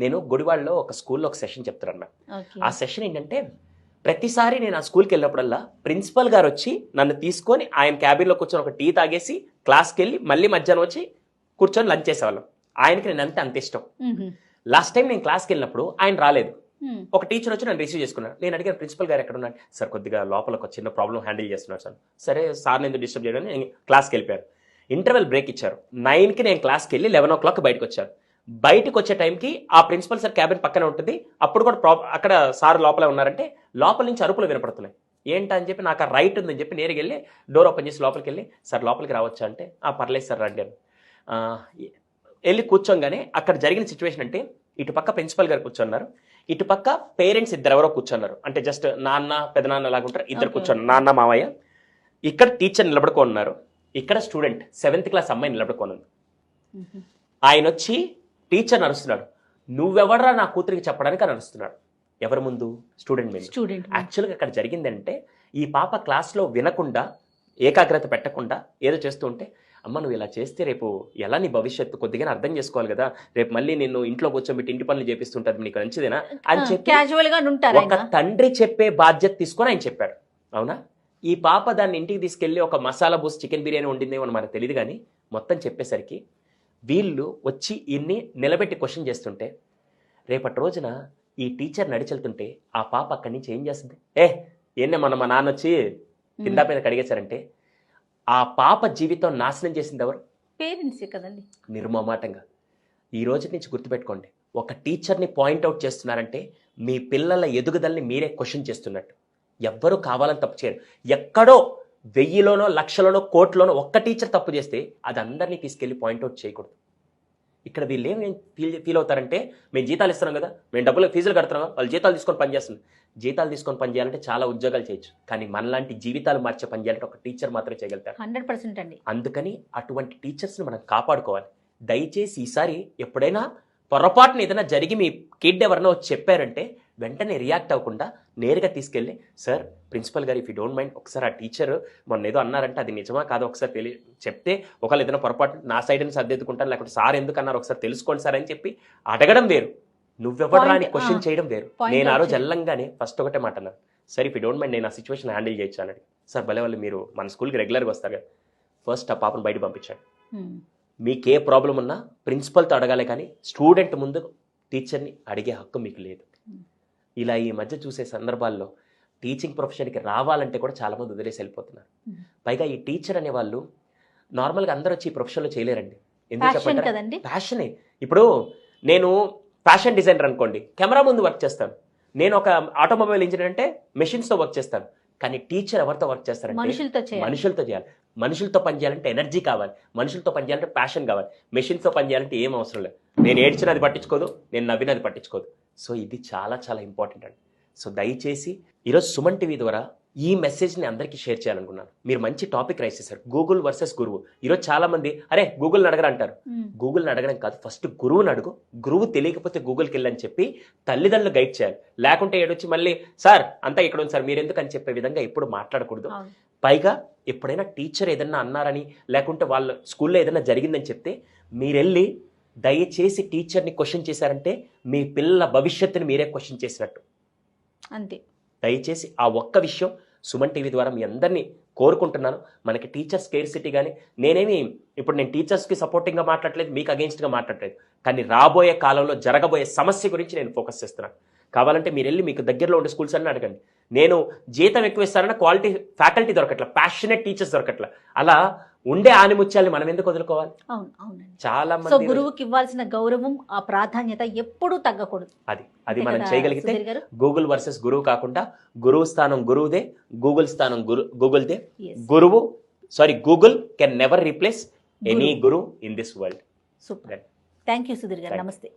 నేను గుడివాడలో ఒక స్కూల్లో ఒక సెషన్ చెప్తాను. ఓకే. ఆ సెషన్ ఏంటంటే ప్రతిసారి నేను ఆ స్కూల్కి వెళ్ళినప్పుడల్లా ప్రిన్సిపల్ గారు వచ్చి నన్ను తీసుకొని ఆయన క్యాబిన్లో కూర్చొని ఒక టీ తాగేసి క్లాస్కి వెళ్ళి మళ్ళీ మధ్యాహ్నం వచ్చి కూర్చొని లంచ్ చేసేవాళ్ళం. ఆయనకి నేను అంత ఇష్టం. లాస్ట్ టైం నేను క్లాస్కి వెళ్ళినప్పుడు ఆయన రాలేదు. ఒక టీచర్ వచ్చి నన్ను రిసీవ్ చేసుకున్నాను. నేను అడిగాను ప్రిన్సిపల్ గారు ఎక్కడ ఉన్నాడు సార్, కొద్దిగా లోపల ఒక చిన్న ప్రాబ్లం హ్యాండిల్ చేస్తున్నారు సార్. సరే సార్ ఎందుకు డిస్టర్బ్ చేయడం నేను క్లాస్కి వెళ్ళిపోయారు. ఇంటర్వెల్ బ్రేక్ ఇచ్చారు. 9కి నేను క్లాస్కి వెళ్ళి 11 o'clock బయటకు వచ్చాను. బయటకు వచ్చే టైంకి ఆ ప్రిన్సిపల్ సార్ క్యాబిన్ పక్కనే ఉంటుంది. అప్పుడు కూడా అక్కడ సార్ లోపలే ఉన్నారంటే లోపల నుంచి అరుపులు వినపడుతున్నాయి. ఏంటా అని చెప్పి నాకు ఆ రైట్ ఉందని చెప్పి నేరుగా వెళ్ళి డోర్ ఓపెన్ చేసి లోపలికి వెళ్ళి సార్ లోపలికి రావచ్చా అంటే పర్లేదు సార్ రండి అని వెళ్ళి కూర్చోగానే అక్కడ జరిగిన సిచ్యువేషన్ అంటే ఇటు పక్క ప్రిన్సిపల్ గారు కూర్చున్నారు, ఇటు పక్క పేరెంట్స్ ఇద్దరు ఎవరో కూర్చున్నారు. అంటే జస్ట్ నాన్న పెదనాన్న లాగా ఉంటారు, ఇద్దరు కూర్చొని నాన్న మావయ్య. ఇక్కడ టీచర్ నిలబడుకున్నారు, ఇక్కడ స్టూడెంట్ 7th class అమ్మాయి నిలబడుకోనుంది. ఆయన వచ్చి టీచర్ నడుస్తున్నాడు, నువ్వెవడరా నా కూతురికి చెప్పడానికి అని నడుస్తున్నాడు. ఎవరి ముందు? స్టూడెంట్ మీద. యాక్చువల్గా అక్కడ జరిగిందంటే ఈ పాప క్లాస్లో వినకుండా ఏకాగ్రత పెట్టకుండా ఏదో చేస్తూ ఉంటే అమ్మ నువ్వు ఇలా చేస్తే రేపు ఎలా నీ భవిష్యత్తు కొద్దిగా అర్థం చేసుకోవాలి కదా, రేపు మళ్ళీ నిన్ను ఇంట్లో కూర్చోబెట్టి ఇంటి పనులు చేపిస్తుంటది, నీకు మంచిదేనా అని చెప్పి ఒక తండ్రి చెప్పే బాధ్యత తీసుకొని ఆయన చెప్పాడు. అవునా? ఈ పాప దాన్ని ఇంటికి తీసుకెళ్లి ఒక మసాలా బూస్ చికెన్ బిర్యానీ వండిందేమో మనకు తెలియదు, కానీ మొత్తం చెప్పేసరికి వీళ్ళు వచ్చి ఇన్ని నిలబెట్టి క్వశ్చన్ చేస్తుంటే రేపటి రోజున ఈ టీచర్ నడిచెళ్తుంటే ఆ పాప అక్కడి నుంచి ఏం చేస్తుంది? ఏనే మా నాన్న వచ్చి కింద మీద కడిగేశారంటే ఆ పాప జీవితం నాశనం చేసింది ఎవరు? పేరెంట్సే కదండి. నిర్మమాటంగా ఈ రోజు నుంచి గుర్తుపెట్టుకోండి, ఒక టీచర్ని పాయింట్అవుట్ చేస్తున్నారంటే మీ పిల్లల ఎదుగుదలని మీరే క్వశ్చన్ చేస్తున్నట్టు. ఎవ్వరూ కావాలని తప్పు చేయరు. ఎక్కడో 1000లోనో 1,00,000లోనో కోట్లోనో ఒక్క టీచర్ తప్పు చేస్తే అది అందరినీ తీసుకెళ్లి పాయింట్అవుట్ చేయకూడదు. ఇక్కడ వీళ్ళు ఏం ఫీల్ అవుతారంటే మేము జీతాలు ఇస్తున్నాం కదా, మేము డబ్బులు ఫీజులు కడుతున్నాం, వాళ్ళు జీతాలు తీసుకొని పనిచేస్తున్నారు. జీతాలు తీసుకొని పనిచేయాలంటే చాలా ఉద్యోగాలు చేయొచ్చు, కానీ మనలాంటి జీవితాలు మార్చే పని చేయాలంటే ఒక టీచర్ మాత్రమే చేయగలుగుతారు. 100% అండి. అందుకని అటువంటి టీచర్స్ని మనం కాపాడుకోవాలి. దయచేసి ఈసారి ఎప్పుడైనా పొరపాటున ఏదైనా జరిగి మీ కిడ్ ఎవరైనా వచ్చి చెప్పారంటే వెంటనే రియాక్ట్ అవ్వకుండా నేరుగా తీసుకెళ్ళి సార్ ప్రిన్సిపల్ గారు ఇఫ్ యూ డోంట్ మైండ్ ఒకసారి ఆ టీచర్ మొన్న ఏదో అన్నారంటే అది నిజమా కాదో ఒకసారి చెప్తే ఒకవేళ ఏదైనా పొరపాటు నా సైడ్ అని సర్దిద్దుకుంటాను, లేకపోతే సార్ ఎందుకు అన్నారు ఒకసారి తెలుసుకోండి సార్ అని చెప్పి అడగడం వేరు, నువ్వెవడరా అని క్వశ్చన్ చేయడం వేరు. నేను ఆ రోజు వెళ్ళంగానే ఫస్ట్ ఒకటే మాట అన్నాను, sir if you don't mind నేను ఆ సిచ్యువేషన్ హ్యాండిల్ చేయొచ్చు అన్నాడు. సార్ భలే వాళ్ళు మీరు మన స్కూల్కి రెగ్యులర్గా వస్తారు కదా, ఫస్ట్ ఆ పాపను బయట పంపించాడు. మీకే ప్రాబ్లం ఉన్నా ప్రిన్సిపల్తో అడగాలి, కానీ స్టూడెంట్ ముందు టీచర్ని అడిగే హక్కు మీకు లేదు. ఇలా ఈ మధ్య చూసే సందర్భాల్లో టీచింగ్ ప్రొఫెషన్కి రావాలంటే కూడా చాలామంది వదిలేసి వెళ్ళిపోతున్నారు. పైగా ఈ టీచర్ అనే వాళ్ళు నార్మల్గా అందరూ వచ్చి ఈ ప్రొఫెషన్లో చేయలేరండి. ఎందుకు చెప్పండి? ప్యాషనే. ఇప్పుడు నేను ఫ్యాషన్ డిజైనర్ అనుకోండి, కెమెరా ముందు వర్క్ చేస్తాను. నేను ఒక ఆటోమొబైల్ ఇంజనీర్ అంటే మెషిన్స్తో వర్క్ చేస్తాను. కానీ టీచర్ ఎవరితో వర్క్ చేస్తారంటే మనుషులతో చేయాలి. మనుషులతో పనిచేయాలంటే ఎనర్జీ కావాలి, మనుషులతో పనిచేయాలంటే ప్యాషన్ కావాలి. మెషిన్స్తో పనిచేయాలంటే ఏం అవసరం లేదు. నేను ఏడ్చినది పట్టించుకోదు, నేను నవ్వినది పట్టించుకోదు. సో ఇది చాలా చాలా ఇంపార్టెంట్ అండి. సో దయచేసి ఈరోజు సుమన్ టీవీ ద్వారా ఈ మెసేజ్ని అందరికీ షేర్ చేయాలనుకున్నాను. మీరు మంచి టాపిక్ రైస్ చేశారు, గూగుల్ వర్సెస్ గురువు. ఈరోజు చాలా మంది అరే గూగుల్ని అడగరా అంటారు. గూగుల్ని అడగడం కాదు, ఫస్ట్ గురువుని అడుగు. గురువు తెలియకపోతే గూగుల్కి వెళ్ళని చెప్పి తల్లిదండ్రులు గైడ్ చేయాలి. లేకుంటే ఏడొచ్చి మళ్ళీ సార్ అంతా ఇక్కడ ఉంది సార్ మీరు ఎందుకు అని చెప్పే విధంగా ఎప్పుడు మాట్లాడకూడదు. పైగా ఎప్పుడైనా టీచర్ ఏదన్నా అన్నారని లేకుంటే వాళ్ళ స్కూల్లో ఏదైనా జరిగిందని చెప్తే మీరెళ్ళి దయచేసి టీచర్ని క్వశ్చన్ చేశారంటే మీ పిల్లల భవిష్యత్తుని మీరే క్వశ్చన్ చేసినట్టు. అంతే. దయచేసి ఆ ఒక్క విషయం సుమన్ టీవీ ద్వారా మీ అందరినీ కోరుకుంటున్నాను. మనకి టీచర్స్ స్కేర్సిటీ కానీ ఇప్పుడు నేను టీచర్స్కి సపోర్టింగ్గా మాట్లాడలేదు, మీకు అగెయిన్స్ట్గా మాట్లాడలేదు, కానీ రాబోయే కాలంలో జరగబోయే సమస్య గురించి నేను ఫోకస్ చేస్తున్నాను. కావాలంటే మీరు వెళ్ళి మీకు దగ్గరలో ఉండే స్కూల్స్ అన్నీ అడగండి. నేను జీతం ఎక్కువ ఇస్తానన్నా క్వాలిటీ ఫ్యాకల్టీ దొరకట్లా, ప్యాషనెట్ టీచర్స్ దొరకట్లా. అలా ఉండే ఆనిముత్యాలని మనం ఎందుకు వదులుకోవాలి? చాలా మంది గురువుకి ఇవ్వాల్సిన గౌరవం, ఆ ప్రాధాన్యత ఎప్పుడూ తగ్గకూడదు. అది మనం చేయగలిగితే గూగుల్ వర్సెస్ గురువు కాకుండా గురువు స్థానం గురువుదే, గూగుల్ స్థానం గూగుల్దే. Google can never replace any guru in this world. Super. Thank you Sudheer గారు. నమస్తే.